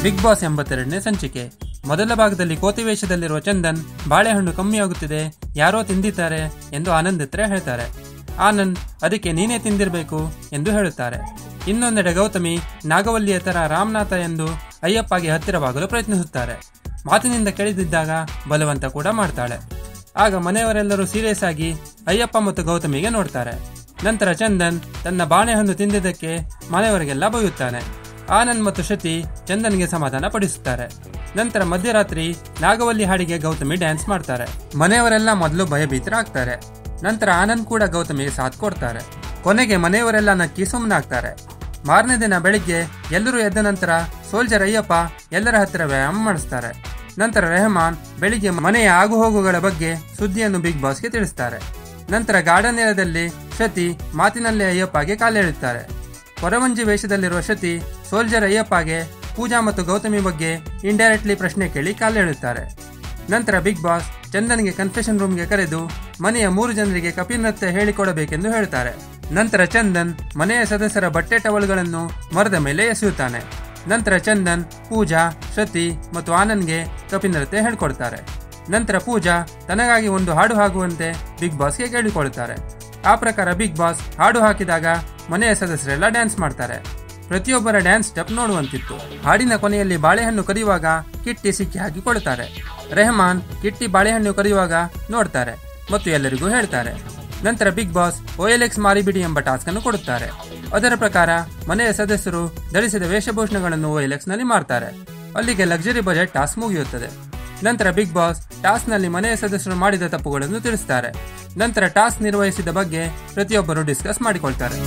Big boss 82ನೇ ಸಂಚಿಕೆ. ಮೊದಲ ಭಾಗದಲ್ಲಿ ಕೋತಿ ವೇಷದಲ್ಲಿರುವ ಚಂದನ್ ಬಾಳೆಹಣ್ಣು ಕಮ್ಮಿಯಾಗುತ್ತಿದೆ, ಯಾರೋ ತಿಂದಿದ್ದಾರೆ ಎಂದು ಆನಂದ್ ಹತ್ರ ಹೇಳ್ತಾರೆ. ಆನಂದ್ ಅದಕ್ಕೆ ನೀನೇ ತಿಂದಿರಬೇಕು ಎಂದು ಹೇಳುತ್ತಾರೆ. ಇನ್ನೊಂದೆಡೆ ಗೌತಮಿ ನಾಗವಲ್ಲಿಯ ತರ ರಾಮನಾಥ ಎಂದು ಅಯ್ಯಪ್ಪಗೆ ಹತ್ತಿರವಾಗಲು ಪ್ರಯತ್ನಿಸುತ್ತಾರೆ. ಮಾತಿನಿಂದ ಕೆಳದಿದ್ದಾಗ ಬಲವಂತ ಕೂಡ ಮಾಡ್ತಾಳೆ. ಆಗ ಮನೆಯವರೆಲ್ಲರೂ ಸೀರಿಯಸ್ ಆಗಿ ಅಯ್ಯಪ್ಪ ಮತ್ತು ಗೌತಮಿಗೆ ನೋಡ್ತಾರೆ. ನಂತರ ಚಂದನ್ ತನ್ನ ಬಾಳೆಹಣ್ಣು ತಿಂದಿದ್ದಕ್ಕೆ ಮನೆಯವರಿಗೆಲ್ಲ ಬೈಯುತ್ತಾನೆ. ಆನಂದ್ ಮತ್ತು ಶ್ರುತಿ ಚಂದನ್ಗೆ ಸಮಾಧಾನ ಪಡಿಸುತ್ತಾರೆ. ನಂತರ ಮಧ್ಯರಾತ್ರಿ ನಾಗವಲ್ಲಿ ಹಾಡಿಗೆ ಗೌತಮಿ ಡ್ಯಾನ್ಸ್ ಮಾಡ್ತಾರೆ. ಮನೆಯವರೆಲ್ಲ ಮೊದಲು ಭಯಭೀತರಾಗ್ತಾರೆ. ನಂತರ ಆನಂದ್ ಕೂಡ ಗೌತಮಿಗೆ ಸಾಥ್ ಕೊಡ್ತಾರೆ. ಕೊನೆಗೆ ಮನೆಯವರೆಲ್ಲ ನಕ್ಕಿ ಸುಮ್ಮನಾಗ್ತಾರೆ. ಮಾರನೇ ದಿನ ಬೆಳಿಗ್ಗೆ ಎಲ್ಲರೂ ಎದ್ದ ನಂತರ ಸೋಲ್ಜರ್ ಅಯ್ಯಪ್ಪ ಎಲ್ಲರ ಹತ್ತಿರ ವ್ಯಾಯಾಮ ಮಾಡಿಸ್ತಾರೆ. ನಂತರ ರೆಹಮಾನ್ ಬೆಳಿಗ್ಗೆ ಮನೆಯ ಆಗುಹೋಗುಗಳ ಬಗ್ಗೆ ಸುದ್ದಿಯನ್ನು ಬಿಗ್ ಬಾಸ್ಗೆ ತಿಳಿಸ್ತಾರೆ. ನಂತರ ಗಾರ್ಡನ್ ಏರಿಯಾದಲ್ಲಿ ಶ್ರುತಿ ಮಾತಿನಲ್ಲೇ ಅಯ್ಯಪ್ಪಗೆ ಕಾಲೆಳೆಯುತ್ತಾರೆ. ಕೊರವಂಜಿ ವೇಷದಲ್ಲಿರುವ ಶ್ರುತಿ ಸೋಲ್ಜರ್ ಅಯ್ಯಪ್ಪಗೆ ಪೂಜಾ ಮತ್ತು ಗೌತಮಿ ಬಗ್ಗೆ ಇಂಡೈರೆಕ್ಟ್ಲಿ ಪ್ರಶ್ನೆ ಕೇಳಿ ಕಾಲೆಳೆಯುತ್ತಾರೆ. ನಂತರ ಬಿಗ್ ಬಾಸ್ ಚಂದನ್ಗೆ ಕನ್ಫೆಷನ್ ರೂಮ್ಗೆ ಕರೆದು ಮನೆಯ 3 ಜನರಿಗೆ ಕಪಿಲ್ ನೃತ್ಯ ಹೇಳಿಕೊಡಬೇಕೆಂದು ಹೇಳ್ತಾರೆ. ನಂತರ ಚಂದನ್ ಮನೆಯ ಸದಸ್ಯರ ಬಟ್ಟೆ ಟವಲ್ಗಳನ್ನು ಮರದ ಮೇಲೆ ಎಸೆಯುತ್ತಾನೆ. ನಂತರ ಚಂದನ್, ಪೂಜಾ, ಶ್ರುತಿ ಮತ್ತು ಆನಂದ್ಗೆ ಕಪಿಲ್ ನೃತ್ಯ ಹೇಳ್ಕೊಡ್ತಾರೆ. ನಂತರ ಪೂಜಾ ತನಗಾಗಿ ಒಂದು ಹಾಡು ಹಾಕುವಂತೆ ಬಿಗ್ ಬಾಸ್ಗೆ ಕೇಳಿಕೊಳ್ಳುತ್ತಾರೆ. ಆ ಪ್ರಕಾರ ಬಿಗ್ ಬಾಸ್ ಹಾಡು ಹಾಕಿದಾಗ ಮನೆಯ ಸದಸ್ಯರೆಲ್ಲ ಡ್ಯಾನ್ಸ್ ಮಾಡ್ತಾರೆ. ಪ್ರತಿಯೊಬ್ಬರ ಡ್ಯಾನ್ಸ್ ಸ್ಟೆಪ್ ನೋಡುವಂತಿತ್ತು. ಹಾಡಿನ ಕೊನೆಯಲ್ಲಿ ಬಾಳೆಹಣ್ಣು ಕರೆಯುವಾಗ ಕಿಟ್ಟಿ ಸಿಕ್ಕಿ ಹಾಕಿಕೊಡುತ್ತಾರೆ. ರೆಹಮಾನ್ ಕಿಟ್ಟಿ ಬಾಳೆಹಣ್ಣು ಕರೆಯುವಾಗ ನೋಡ್ತಾರೆ ಮತ್ತು ಎಲ್ಲರಿಗೂ ಹೇಳ್ತಾರೆ. ನಂತರ ಬಿಗ್ ಬಾಸ್ OLX ಮಾರಿಬಿಡಿ ಎಂಬ ಟಾಸ್ಕ್ ಅನ್ನು ಕೊಡುತ್ತಾರೆ. ಅದರ ಪ್ರಕಾರ ಮನೆಯ ಸದಸ್ಯರು ಧರಿಸಿದ ವೇಷಭೂಷಣಗಳನ್ನು OLX ನಲ್ಲಿ ಮಾರ್ತಾರೆ. ಅಲ್ಲಿಗೆ ಲಕ್ಸುರಿ ಬಜೆಟ್ ಟಾಸ್ಕ್ ಮುಗಿಯುತ್ತದೆ. ನಂತರ ಬಿಗ್ ಬಾಸ್ ಟಾಸ್ಕ್ ನಲ್ಲಿ ಮನೆಯ ಸದಸ್ಯರು ಮಾಡಿದ ತಪ್ಪುಗಳನ್ನು ತಿಳಿಸುತ್ತಾರೆ. ನಂತರ ಟಾಸ್ಕ್ ನಿರ್ವಹಿಸಿದ ಬಗ್ಗೆ ಪ್ರತಿಯೊಬ್ಬರು ಡಿಸ್ಕಸ್ ಮಾಡಿಕೊಳ್ತಾರೆ.